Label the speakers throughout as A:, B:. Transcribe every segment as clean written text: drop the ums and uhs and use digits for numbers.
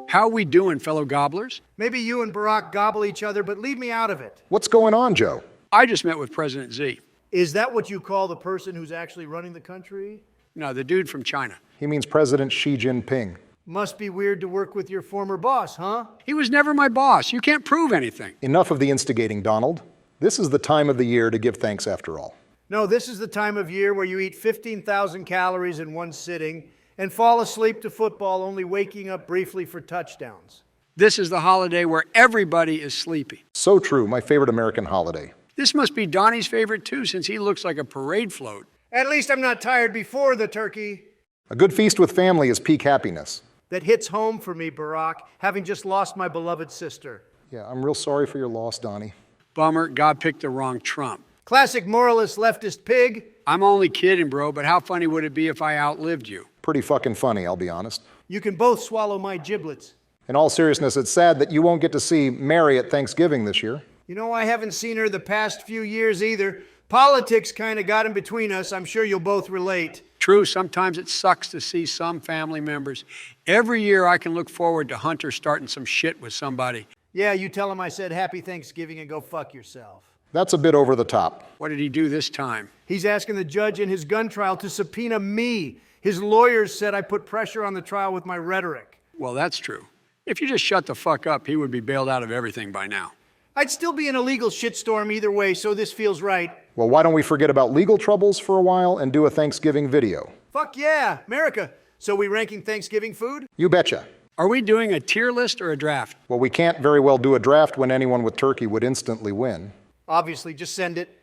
A: How we doing, fellow gobblers?
B: Maybe you and Barack gobble each other, but leave me out of it.
C: What's going on, Joe?
A: I just met with President Xi.
B: Is that what you call the person who's actually running the country?
A: No, the dude from China.
C: He means President Xi Jinping.
B: Must be weird to work with your former boss, huh?
A: He was never my boss. You can't prove anything.
C: Enough of the instigating, Donald. This is the time of the year to give thanks after all.
B: No, this is the time of year where you eat 15,000 calories in one sitting and fall asleep to football, only waking up briefly for touchdowns.
A: This is the holiday where everybody is sleepy.
C: So true, my favorite American holiday.
A: This must be Donnie's favorite too, since he looks like a parade float.
B: At least I'm not tired before the turkey.
C: A good feast with family is peak happiness.
B: That hits home for me, Barack, having just lost my beloved sister.
C: Yeah, I'm real sorry for your loss, Donnie.
A: Bummer, God picked the wrong Trump.
B: Classic moralist leftist pig.
A: I'm only kidding, bro, but how funny would it be if I outlived you?
C: Pretty fucking funny, I'll be honest.
B: You can both swallow my giblets.
C: In all seriousness, it's sad that you won't get to see Mary at Thanksgiving this year.
B: You know, I haven't seen her the past few years either. Politics kind of got in between us. I'm sure you'll both relate.
A: True, sometimes it sucks to see some family members. Every year I can look forward to Hunter starting some shit with somebody.
B: Yeah, you tell him I said Happy Thanksgiving and go fuck yourself.
C: That's a bit over the top.
A: What did he do this time?
B: He's asking the judge in his gun trial to subpoena me. His lawyers said I put pressure on the trial with my rhetoric.
A: Well, that's true. If you just shut the fuck up, he would be bailed out of everything by now.
B: I'd still be in a legal shitstorm either way, so this feels right.
C: Well, why don't we forget about legal troubles for a while and do a Thanksgiving video?
B: Fuck yeah, America. So we ranking Thanksgiving food?
C: You betcha.
A: Are we doing a tier list or a draft?
C: Well, we can't very well do a draft when anyone with turkey would instantly win.
B: Obviously, just send it.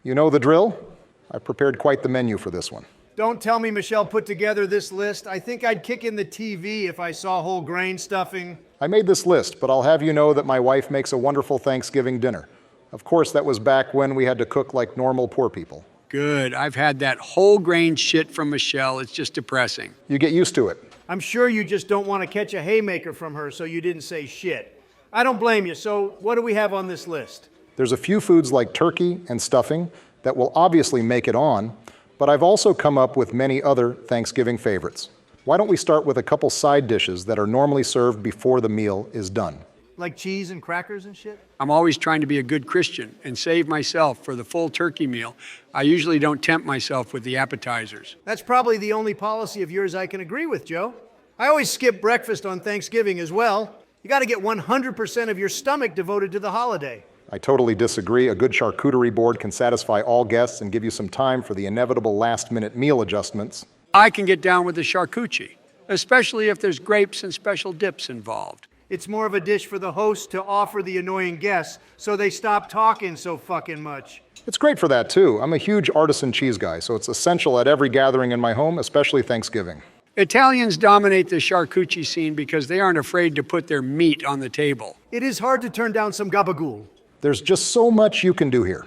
C: You know the drill? I've prepared quite the menu for this one.
B: Don't tell me Michelle put together this list. I think I'd kick in the TV if I saw whole grain stuffing.
C: I made this list, but I'll have you know that my wife makes a wonderful Thanksgiving dinner. Of course, that was back when we had to cook like normal poor people.
A: Good. I've had that whole grain shit from Michelle. It's just depressing.
C: You get used to it.
B: I'm sure you just don't want to catch a haymaker from her, so you didn't say shit. I don't blame you. So what do we have on this list?
C: There's a few foods like turkey and stuffing that will obviously make it on, but I've also come up with many other Thanksgiving favorites. Why don't we start with a couple side dishes that are normally served before the meal is done?
B: Like cheese and crackers and shit?
A: I'm always trying to be a good Christian and save myself for the full turkey meal. I usually don't tempt myself with the appetizers.
B: That's probably the only policy of yours I can agree with, Joe. I always skip breakfast on Thanksgiving as well. You got to get 100% of your stomach devoted to the holiday.
C: I totally disagree. A good charcuterie board can satisfy all guests and give you some time for the inevitable last-minute meal adjustments.
A: I can get down with the charcuterie, especially if there's grapes and special dips involved.
B: It's more of a dish for the host to offer the annoying guests so they stop talking so fucking much.
C: It's great for that, too. I'm a huge artisan cheese guy, so it's essential at every gathering in my home, especially Thanksgiving.
A: Italians dominate the charcuterie scene because they aren't afraid to put their meat on the table.
B: It is hard to turn down some gabagool.
C: There's just so much you can do here.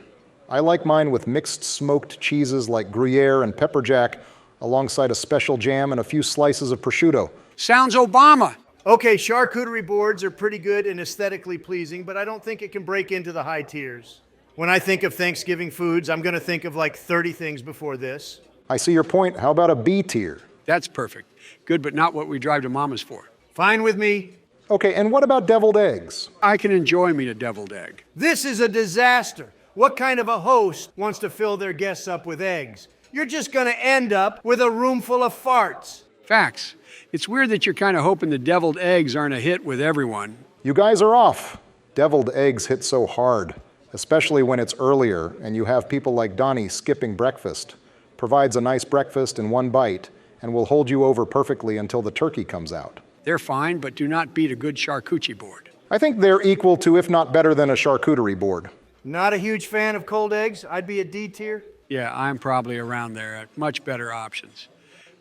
C: I like mine with mixed smoked cheeses like Gruyere and pepper jack, alongside a special jam and a few slices of prosciutto.
A: Sounds Obama.
B: Okay, charcuterie boards are pretty good and aesthetically pleasing, but I don't think it can break into the high tiers. When I think of Thanksgiving foods, I'm going to think of like 30 things before this.
C: I see your point. How about a B tier?
A: That's perfect. Good, but not what we drive to Mama's for.
B: Fine with me.
C: Okay, and what about deviled eggs?
A: I can enjoy me a deviled egg.
B: This is a disaster. What kind of a host wants to fill their guests up with eggs? You're just going to end up with a room full of farts.
A: Facts. It's weird that you're kind of hoping the deviled eggs aren't a hit with everyone.
C: You guys are off. Deviled eggs hit so hard, especially when it's earlier and you have people like Donnie skipping breakfast. Provides a nice breakfast in one bite and will hold you over perfectly until the turkey comes out.
A: They're fine, but do not beat a good charcuterie board.
C: I think they're equal to, if not better than, a charcuterie board.
B: Not a huge fan of cold eggs. I'd be a D tier.
A: Yeah, I'm probably around there. Much better options.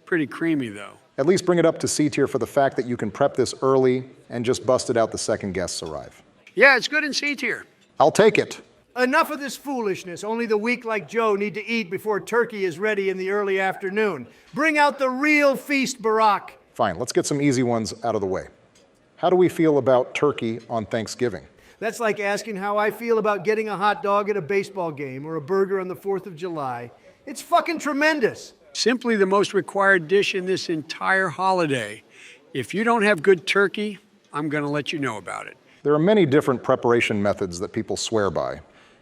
A: Pretty creamy, though.
C: At least bring it up to C tier for the fact that you can prep this early and just bust it out the second guests arrive.
A: Yeah, it's good in C tier.
C: I'll take it.
B: Enough of this foolishness. Only the weak like Joe need to eat before turkey is ready in the early afternoon. Bring out the real feast, Barack.
C: Fine, let's get some easy ones out of the way. How do we feel about turkey on Thanksgiving?
B: That's like asking how I feel about getting a hot dog at a baseball game or a burger on the 4th of July. It's fucking tremendous.
A: Simply the most required dish in this entire holiday. If you don't have good turkey, I'm going to let you know about it.
C: There are many different preparation methods that people swear by.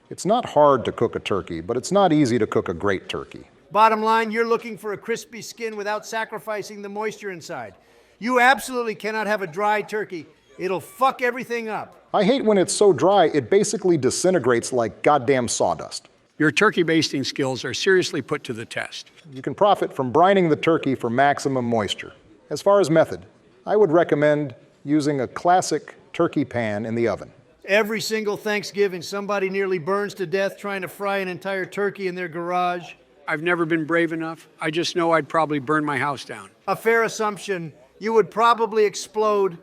C: It's not hard to cook a turkey, but it's not easy to cook a great turkey.
B: Bottom line, you're looking for a crispy skin without sacrificing the moisture inside. You absolutely cannot have a dry turkey. It'll fuck everything up.
C: I hate when it's so dry, it basically disintegrates like goddamn sawdust.
A: Your turkey basting skills are seriously put to the test.
C: You can profit from brining the turkey for maximum moisture. As far as method, I would recommend using a classic turkey pan in the oven.
B: Every single Thanksgiving, somebody nearly burns to death trying to fry an entire turkey in their garage.
A: I've never been brave enough. I just know I'd probably burn my house down.
B: A fair assumption. You would probably explode.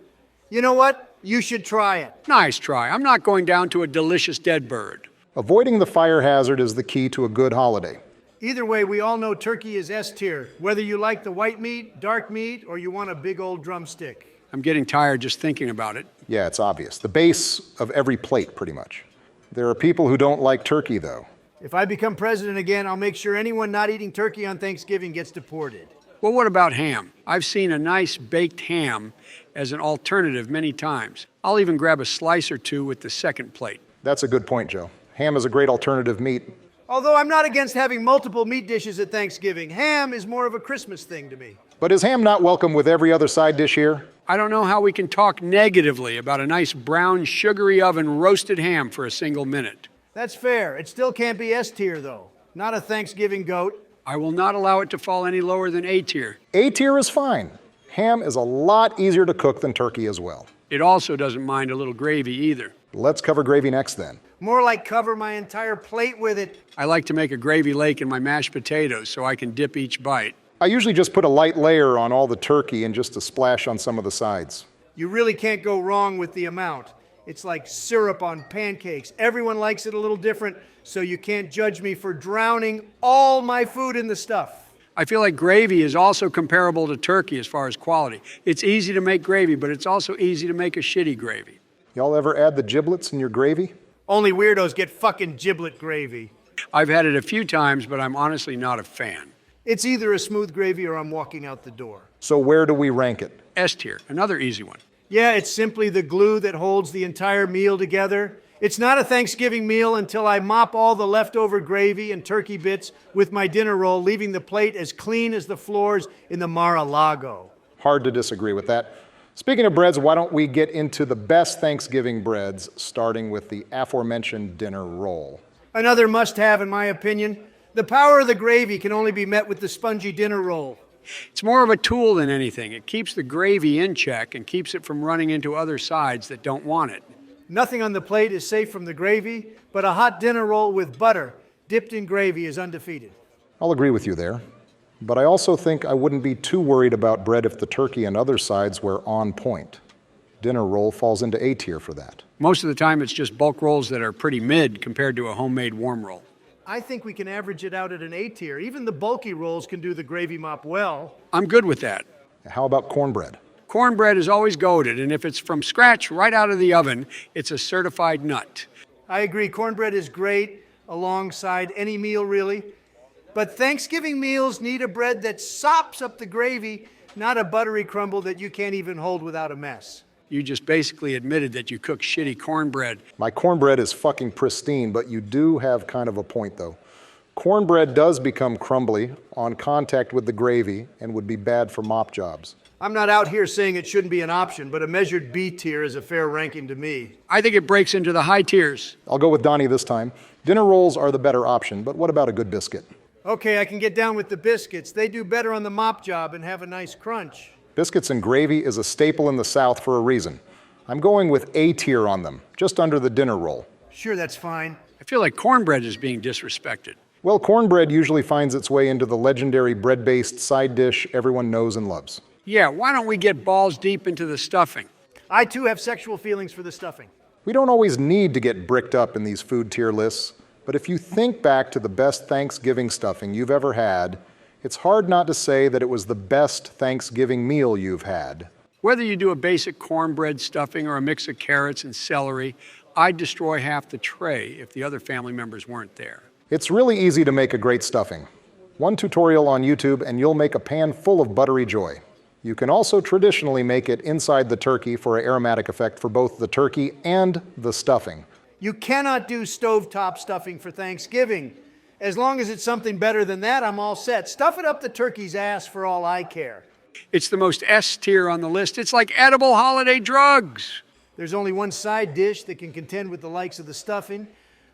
B: You know what? You should try it.
A: Nice try. I'm not going down to a delicious dead bird.
C: Avoiding the fire hazard is the key to a good holiday.
B: Either way, we all know turkey is S tier, whether you like the white meat, dark meat, or you want a big old drumstick.
A: I'm getting tired just thinking about it.
C: Yeah, it's obvious. The base of every plate, pretty much. There are people who don't like turkey, though.
B: If I become president again, I'll make sure anyone not eating turkey on Thanksgiving gets deported.
A: Well, what about ham? I've seen a nice baked ham as an alternative many times. I'll even grab a slice or two with the second plate.
C: That's a good point, Joe. Ham is a great alternative meat.
B: Although I'm not against having multiple meat dishes at Thanksgiving, ham is more of a Christmas thing to me.
C: But is ham not welcome with every other side dish here?
A: I don't know how we can talk negatively about a nice brown, sugary oven roasted ham for a single minute.
B: That's fair. It still can't be S tier, though. Not a Thanksgiving goat.
A: I will not allow it to fall any lower than A tier.
C: A tier is fine. Ham is a lot easier to cook than turkey as well.
A: It also doesn't mind a little gravy either.
C: Let's cover gravy next then.
B: More like cover my entire plate with it.
A: I like to make a gravy lake in my mashed potatoes so I can dip each bite.
C: I usually just put a light layer on all the turkey and just a splash on some of the sides.
B: You really can't go wrong with the amount. It's like syrup on pancakes. Everyone likes it a little different, so you can't judge me for drowning all my food in the stuff.
A: I feel like gravy is also comparable to turkey as far as quality. It's easy to make gravy, but it's also easy to make a shitty gravy.
C: Y'all ever add the giblets in your gravy?
B: Only weirdos get fucking giblet gravy.
A: I've had it a few times, but I'm honestly not a fan.
B: It's either a smooth gravy or I'm walking out the door.
C: So where do we rank it?
A: S tier, another easy one.
B: Yeah, it's simply the glue that holds the entire meal together. It's not a Thanksgiving meal until I mop all the leftover gravy and turkey bits with my dinner roll, leaving the plate as clean as the floors in the Mar-a-Lago.
C: Hard to disagree with that. Speaking of breads, why don't we get into the best Thanksgiving breads, starting with the aforementioned dinner roll.
B: Another must-have, in my opinion. The power of the gravy can only be met with the spongy dinner roll.
A: It's more of a tool than anything. It keeps the gravy in check and keeps it from running into other sides that don't want it.
B: Nothing on the plate is safe from the gravy, but a hot dinner roll with butter dipped in gravy is undefeated.
C: I'll agree with you there. But I also think I wouldn't be too worried about bread if the turkey and other sides were on point. Dinner roll falls into A tier for that.
A: Most of the time, it's just bulk rolls that are pretty mid compared to a homemade warm roll.
B: I think we can average it out at an A tier. Even the bulky rolls can do the gravy mop well.
A: I'm good with that.
C: How about cornbread?
A: Cornbread is always goated, and if it's from scratch right out of the oven, it's a certified nut.
B: I agree, cornbread is great alongside any meal, really. But Thanksgiving meals need a bread that sops up the gravy, not a buttery crumble that you can't even hold without a mess.
A: You just basically admitted that you cook shitty cornbread.
C: My cornbread is fucking pristine, but you do have kind of a point, though. Cornbread does become crumbly on contact with the gravy and would be bad for mop jobs.
B: I'm not out here saying it shouldn't be an option, but a measured B tier is a fair ranking to me.
A: I think it breaks into the high tiers.
C: I'll go with Donnie this time. Dinner rolls are the better option, but what about a good biscuit?
B: Okay, I can get down with the biscuits. They do better on the mop job and have a nice crunch.
C: Biscuits and gravy is a staple in the South for a reason. I'm going with A tier on them, just under the dinner roll.
B: Sure, that's fine.
A: I feel like cornbread is being disrespected.
C: Well, cornbread usually finds its way into the legendary bread-based side dish everyone knows and loves.
A: Yeah, why don't we get balls deep into the stuffing?
B: I too have sexual feelings for the stuffing.
C: We don't always need to get bricked up in these food tier lists, but if you think back to the best Thanksgiving stuffing you've ever had, it's hard not to say that it was the best Thanksgiving meal you've had.
A: Whether you do a basic cornbread stuffing or a mix of carrots and celery, I'd destroy half the tray if the other family members weren't there.
C: It's really easy to make a great stuffing. One tutorial on YouTube and you'll make a pan full of buttery joy. You can also traditionally make it inside the turkey for an aromatic effect for both the turkey and the stuffing.
B: You cannot do stovetop stuffing for Thanksgiving. As long as it's something better than that, I'm all set. Stuff it up the turkey's ass for all I care.
A: It's the most S tier on the list. It's like edible holiday drugs.
B: There's only one side dish that can contend with the likes of the stuffing.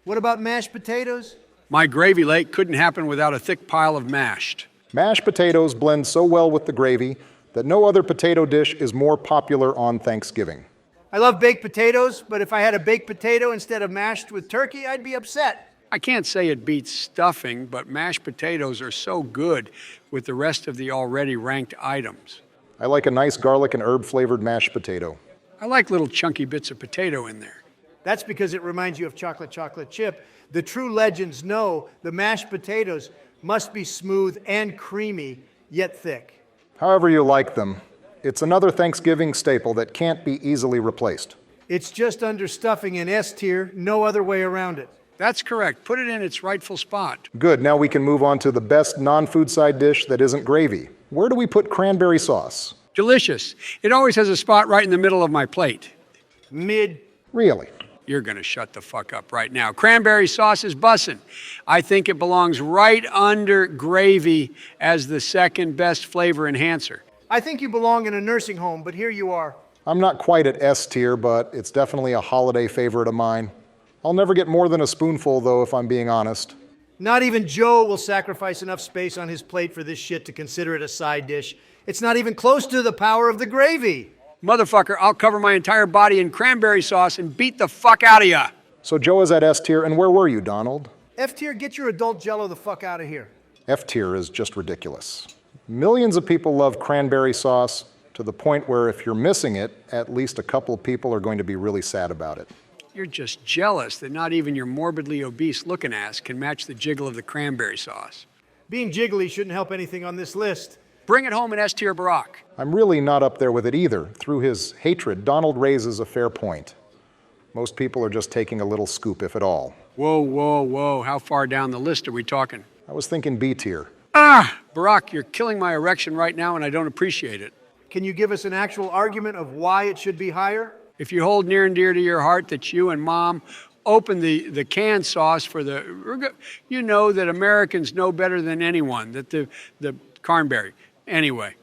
B: What about mashed potatoes?
A: My gravy lake couldn't happen without a thick pile of mashed.
C: Mashed potatoes blend so well with the gravy that no other potato dish is more popular on Thanksgiving.
B: I love baked potatoes, but if I had a baked potato instead of mashed with turkey, I'd be upset.
A: I can't say it beats stuffing, but mashed potatoes are so good with the rest of the already ranked items.
C: I like a nice garlic and herb flavored mashed potato.
A: I like little chunky bits of potato in there.
B: That's because it reminds you of chocolate chip. The true legends know the mashed potatoes must be smooth and creamy, yet thick.
C: However you like them, it's another Thanksgiving staple that can't be easily replaced.
B: It's just under stuffing in S tier, no other way around it.
A: That's correct. Put it in its rightful spot.
C: Good, now we can move on to the best non-food side dish that isn't gravy. Where do we put cranberry sauce?
A: Delicious. It always has a spot right in the middle of my plate.
B: Mid.
C: Really?
A: You're going to shut the fuck up right now. Cranberry sauce is bussin'. I think it belongs right under gravy as the second best flavor enhancer.
B: I think you belong in a nursing home, but here you are.
C: I'm not quite at S tier, but it's definitely a holiday favorite of mine. I'll never get more than a spoonful, though, if I'm being honest.
B: Not even Joe will sacrifice enough space on his plate for this shit to consider it a side dish. It's not even close to the power of the gravy.
A: Motherfucker, I'll cover my entire body in cranberry sauce and beat the fuck out of ya.
C: So Joe is at S tier, and where were you, Donald?
B: F tier, get your adult Jell-O the fuck out of here.
C: F tier is just ridiculous. Millions of people love cranberry sauce to the point where if you're missing it, at least a couple of people are going to be really sad about it.
A: You're just jealous that not even your morbidly obese looking ass can match the jiggle of the cranberry sauce.
B: Being jiggly shouldn't help anything on this list.
A: Bring it home in S tier, Barack.
C: I'm really not up there with it either. Through his hatred, Donald raises a fair point. Most people are just taking a little scoop, if at all.
A: Whoa, whoa, whoa. How far down the list are we talking?
C: I was thinking B tier.
A: Barack, you're killing my erection right now and I don't appreciate it.
B: Can you give us an actual argument of why it should be higher?
A: If you hold near and dear to your heart that you and Mom opened the canned sauce for you know that Americans know better than anyone, that the Cornberry. Anyway.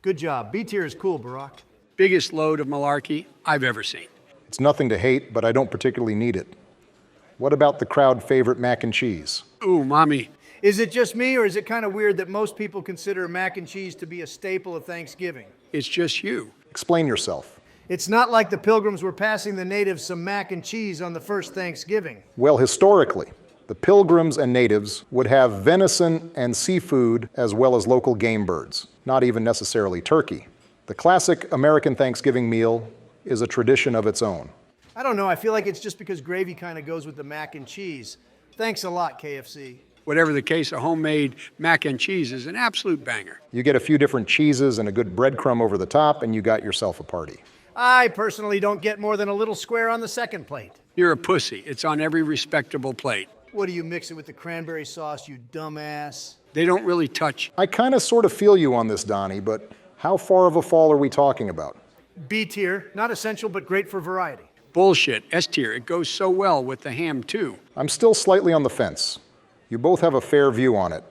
B: Good job. B tier is cool, Barack.
A: Biggest load of malarkey I've ever seen.
C: It's nothing to hate, but I don't particularly need it. What about the crowd favorite mac and cheese?
A: Ooh, Mommy.
B: Is it just me, or is it kind of weird that most people consider mac and cheese to be a staple of Thanksgiving?
A: It's just you.
C: Explain yourself.
B: It's not like the Pilgrims were passing the natives some mac and cheese on the first Thanksgiving.
C: Well, historically, the Pilgrims and natives would have venison and seafood as well as local game birds, not even necessarily turkey. The classic American Thanksgiving meal is a tradition of its own.
B: I don't know, I feel like it's just because gravy kind of goes with the mac and cheese. Thanks a lot, KFC.
A: Whatever the case, a homemade mac and cheese is an absolute banger.
C: You get a few different cheeses and a good breadcrumb over the top, and you got yourself a party.
B: I personally don't get more than a little square on the second plate.
A: You're a pussy. It's on every respectable plate.
B: What do you mix it with the cranberry sauce, you dumbass?
A: They don't really touch.
C: I kind of sort of feel you on this, Donnie, but how far of a fall are we talking about?
B: B tier, not essential but great for variety.
A: Bullshit. S tier. It goes so well with the ham, too.
C: I'm still slightly on the fence. You both have a fair view on it.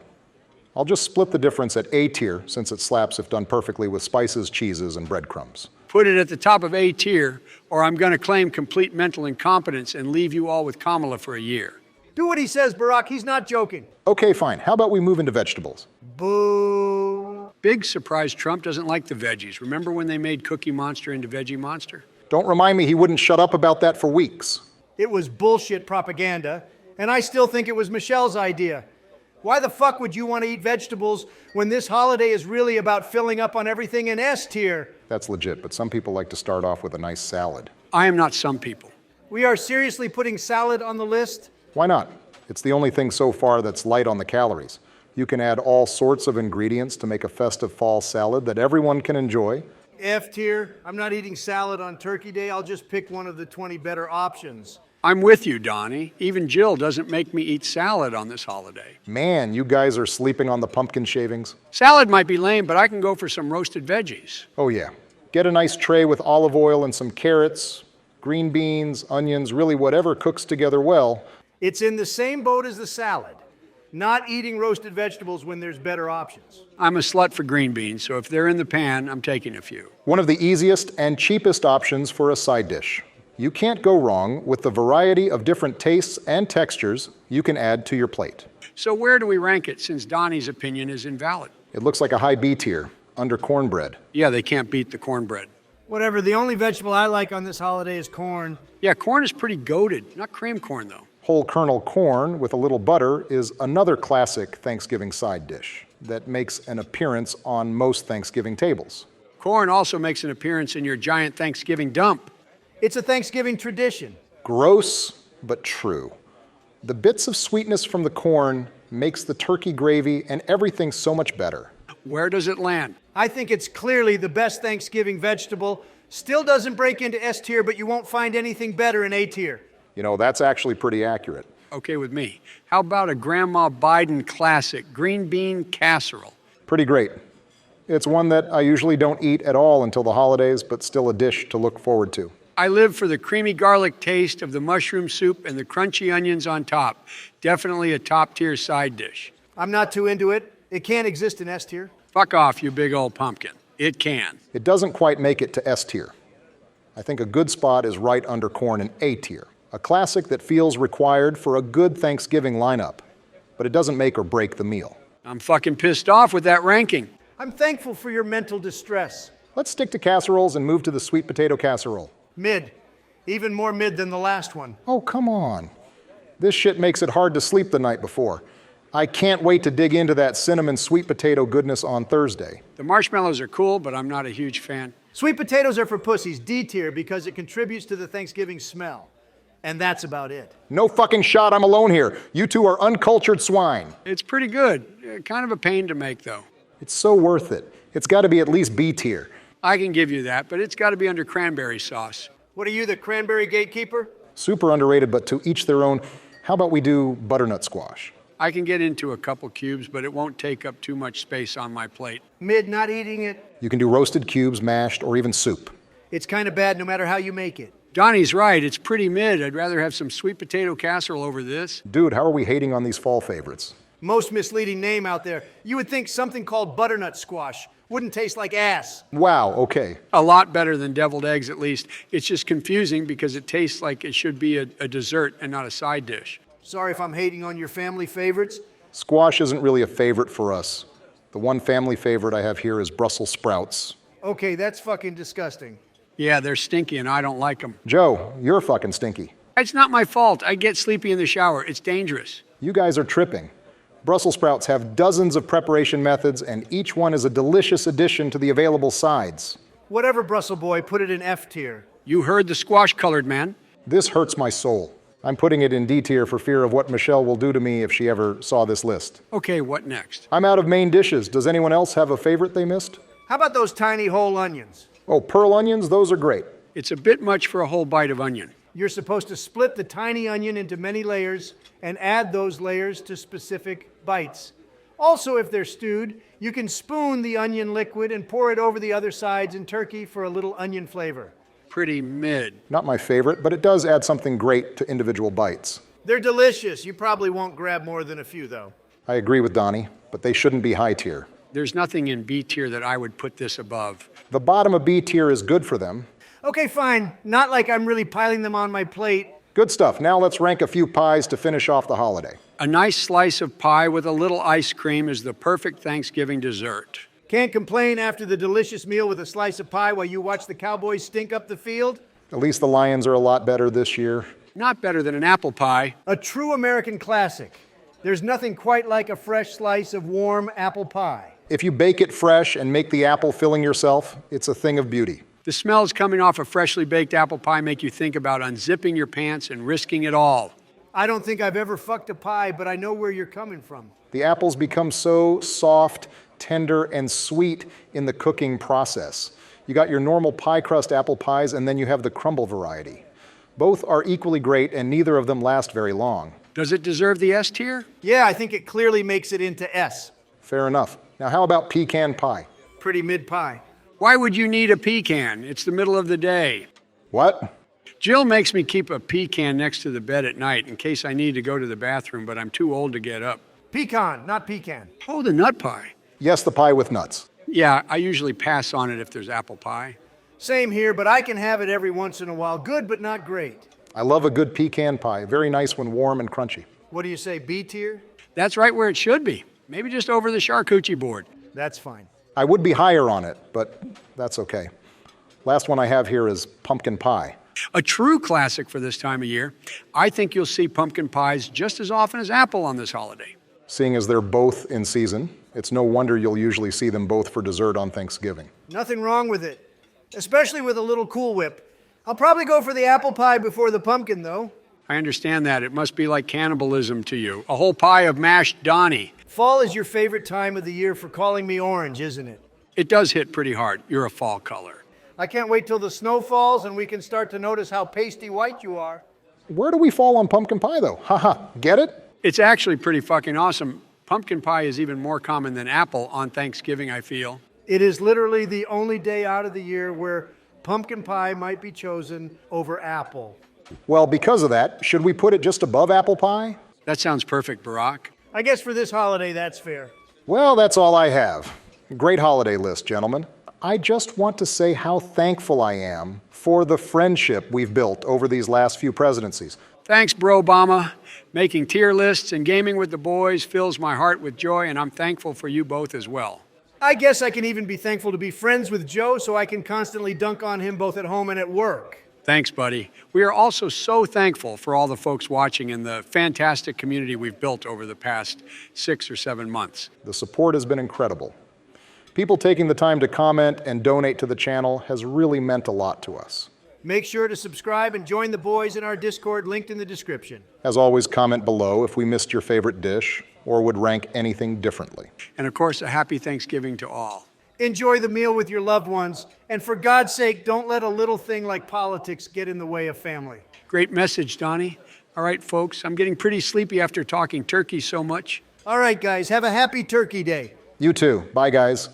C: I'll just split the difference at A tier, since it slaps if done perfectly with spices, cheeses, and breadcrumbs.
A: Put it at the top of A tier, or I'm going to claim complete mental incompetence and leave you all with Kamala for a year.
B: Do what he says, Barack. He's not joking.
C: Okay, fine. How about we move into vegetables?
B: Boo.
A: Big surprise Trump doesn't like the veggies. Remember when they made Cookie Monster into Veggie Monster?
C: Don't remind me he wouldn't shut up about that for weeks.
B: It was bullshit propaganda, and I still think it was Michelle's idea. Why the fuck would you want to eat vegetables when this holiday is really about filling up on everything in S tier?
C: That's legit, but some people like to start off with a nice salad.
A: I am not some people.
B: We are seriously putting salad on the list?
C: Why not? It's the only thing so far that's light on the calories. You can add all sorts of ingredients to make a festive fall salad that everyone can enjoy.
B: F tier. I'm not eating salad on Turkey Day. I'll just pick one of the 20 better options.
A: I'm with you, Donnie. Even Jill doesn't make me eat salad on this holiday.
C: Man, you guys are sleeping on the pumpkin shavings.
A: Salad might be lame, but I can go for some roasted veggies.
C: Oh yeah. Get a nice tray with olive oil and some carrots, green beans, onions, really whatever cooks together well.
B: It's in the same boat as the salad. Not eating roasted vegetables when there's better options.
A: I'm a slut for green beans, so if they're in the pan, I'm taking a few.
C: One of the easiest and cheapest options for a side dish. You can't go wrong with the variety of different tastes and textures you can add to your plate.
A: So where do we rank it, since Donnie's opinion is invalid?
C: It looks like a high B tier, under cornbread.
A: Yeah, they can't beat the cornbread.
B: Whatever, the only vegetable I like on this holiday is corn.
A: Yeah, corn is pretty goated. Not cream corn, though.
C: Whole kernel corn with a little butter is another classic Thanksgiving side dish that makes an appearance on most Thanksgiving tables.
A: Corn also makes an appearance in your giant Thanksgiving dump.
B: It's a Thanksgiving tradition.
C: Gross, but true. The bits of sweetness from the corn makes the turkey gravy and everything so much better.
A: Where does it land?
B: I think it's clearly the best Thanksgiving vegetable. Still doesn't break into S tier, but you won't find anything better in A tier.
C: You know, that's actually pretty accurate.
A: Okay with me. How about a Grandma Biden classic, green bean casserole?
C: Pretty great. It's one that I usually don't eat at all until the holidays, but still a dish to look forward to.
A: I live for the creamy garlic taste of the mushroom soup and the crunchy onions on top. Definitely a top-tier side dish.
B: I'm not too into it. It can't exist in S tier.
A: Fuck off, you big old pumpkin. It can.
C: It doesn't quite make it to S tier. I think a good spot is right under corn in A tier. A classic that feels required for a good Thanksgiving lineup, but it doesn't make or break the meal.
A: I'm fucking pissed off with that ranking.
B: I'm thankful for your mental distress.
C: Let's stick to casseroles and move to the sweet potato casserole.
B: Mid. Even more mid than the last one.
C: Oh, come on. This shit makes it hard to sleep the night before. I can't wait to dig into that cinnamon sweet potato goodness on Thursday.
A: The marshmallows are cool, but I'm not a huge fan.
B: Sweet potatoes are for pussies, D tier, because it contributes to the Thanksgiving smell. And that's about it.
C: No fucking shot I'm alone here. You two are uncultured swine.
A: It's pretty good. Kind of a pain to make, though.
C: It's so worth it. It's got to be at least B tier.
A: I can give you that, but it's got to be under cranberry sauce.
B: What are you, the cranberry gatekeeper?
C: Super underrated, but to each their own. How about we do butternut squash?
A: I can get into a couple cubes, but it won't take up too much space on my plate.
B: Mid, not eating it.
C: You can do roasted cubes, mashed, or even soup.
B: It's kind of bad no matter how you make it.
A: Donnie's right. It's pretty mid. I'd rather have some sweet potato casserole over this.
C: Dude, how are we hating on these fall favorites?
B: Most misleading name out there. You would think something called butternut squash wouldn't taste like ass.
C: Wow, okay.
A: A lot better than deviled eggs, at least. It's just confusing because it tastes like it should be a dessert and not a side dish.
B: Sorry if I'm hating on your family favorites.
C: Squash isn't really a favorite for us. The one family favorite I have here is Brussels sprouts.
B: Okay, that's fucking disgusting.
A: Yeah, they're stinky and I don't like them.
C: Joe, you're fucking stinky.
A: It's not my fault. I get sleepy in the shower. It's dangerous.
C: You guys are tripping. Brussels sprouts have dozens of preparation methods, and each one is a delicious addition to the available sides.
B: Whatever, Brussel boy, put it in F tier.
A: You heard the squash-colored man.
C: This hurts my soul. I'm putting it in D tier for fear of what Michelle will do to me if she ever saw this list.
A: Okay, what next?
C: I'm out of main dishes. Does anyone else have a favorite they missed?
B: How about those tiny whole onions?
C: Oh, pearl onions, those are great.
A: It's a bit much for a whole bite of onion.
B: You're supposed to split the tiny onion into many layers and add those layers to specific bites. Also, if they're stewed, you can spoon the onion liquid and pour it over the other sides in turkey for a little onion flavor.
A: Pretty mid.
C: Not my favorite, but it does add something great to individual bites.
B: They're delicious. You probably won't grab more than a few, though.
C: I agree with Donnie, but they shouldn't be high tier.
A: There's nothing in B tier that I would put this above.
C: The bottom of B tier is good for them.
B: Okay, fine. Not like I'm really piling them on my plate.
C: Good stuff. Now let's rank a few pies to finish off the holiday.
A: A nice slice of pie with a little ice cream is the perfect Thanksgiving dessert.
B: Can't complain after the delicious meal with a slice of pie while you watch the Cowboys stink up the field.
C: At least the Lions are a lot better this year.
A: Not better than an apple pie.
B: A true American classic. There's nothing quite like a fresh slice of warm apple pie.
C: If you bake it fresh and make the apple filling yourself, it's a thing of beauty.
A: The smells coming off a freshly baked apple pie make you think about unzipping your pants and risking it all.
B: I don't think I've ever fucked a pie, but I know where you're coming from.
C: The apples become so soft, tender, and sweet in the cooking process. You got your normal pie crust apple pies, and then you have the crumble variety. Both are equally great and neither of them last very long.
A: Does it deserve the S tier?
B: Yeah, I think it clearly makes it into S.
C: Fair enough. Now how about pecan pie?
B: Pretty mid-pie.
A: Why would you need a pecan? It's the middle of the day.
C: What?
A: Jill makes me keep a pecan next to the bed at night in case I need to go to the bathroom, but I'm too old to get up.
B: Pecan, not pecan.
A: Oh, the nut pie.
C: Yes, the pie with nuts.
A: Yeah, I usually pass on it if there's apple pie.
B: Same here, but I can have it every once in a while. Good, but not great.
C: I love a good pecan pie. Very nice when warm and crunchy.
B: What do you say, B tier?
A: That's right where it should be. Maybe just over the charcuterie board.
B: That's fine.
C: I would be higher on it, but that's okay. Last one I have here is pumpkin pie.
A: A true classic for this time of year. I think you'll see pumpkin pies just as often as apple on this holiday.
C: Seeing as they're both in season, it's no wonder you'll usually see them both for dessert on Thanksgiving.
B: Nothing wrong with it, especially with a little Cool Whip. I'll probably go for the apple pie before the pumpkin, though.
A: I understand that. It must be like cannibalism to you. A whole pie of mashed Donnie.
B: Fall is your favorite time of the year for calling me orange, isn't it?
A: It does hit pretty hard. You're a fall color.
B: I can't wait till the snow falls and we can start to notice how pasty white you are.
C: Where do we fall on pumpkin pie, though? Haha, get it?
A: It's actually pretty fucking awesome. Pumpkin pie is even more common than apple on Thanksgiving, I feel.
B: It is literally the only day out of the year where pumpkin pie might be chosen over apple.
C: Well, because of that, should we put it just above apple pie?
A: That sounds perfect, Barack.
B: I guess for this holiday, that's fair.
C: Well, that's all I have. Great holiday list, gentlemen. I just want to say how thankful I am for the friendship we've built over these last few presidencies.
A: Thanks, Bro Obama. Making tier lists and gaming with the boys fills my heart with joy, and I'm thankful for you both as well.
B: I guess I can even be thankful to be friends with Joe so I can constantly dunk on him both at home and at work.
A: Thanks, buddy. We are also so thankful for all the folks watching and the fantastic community we've built over the past 6 or 7 months.
C: The support has been incredible. People taking the time to comment and donate to the channel has really meant a lot to us.
B: Make sure to subscribe and join the boys in our Discord linked in the description.
C: As always, comment below if we missed your favorite dish or would rank anything differently.
A: And of course, a happy Thanksgiving to all.
B: Enjoy the meal with your loved ones, and for God's sake, don't let a little thing like politics get in the way of family.
A: Great message, Donnie. All right, folks, I'm getting pretty sleepy after talking turkey so much.
B: All right, guys, have a happy Turkey Day.
C: You too. Bye, guys.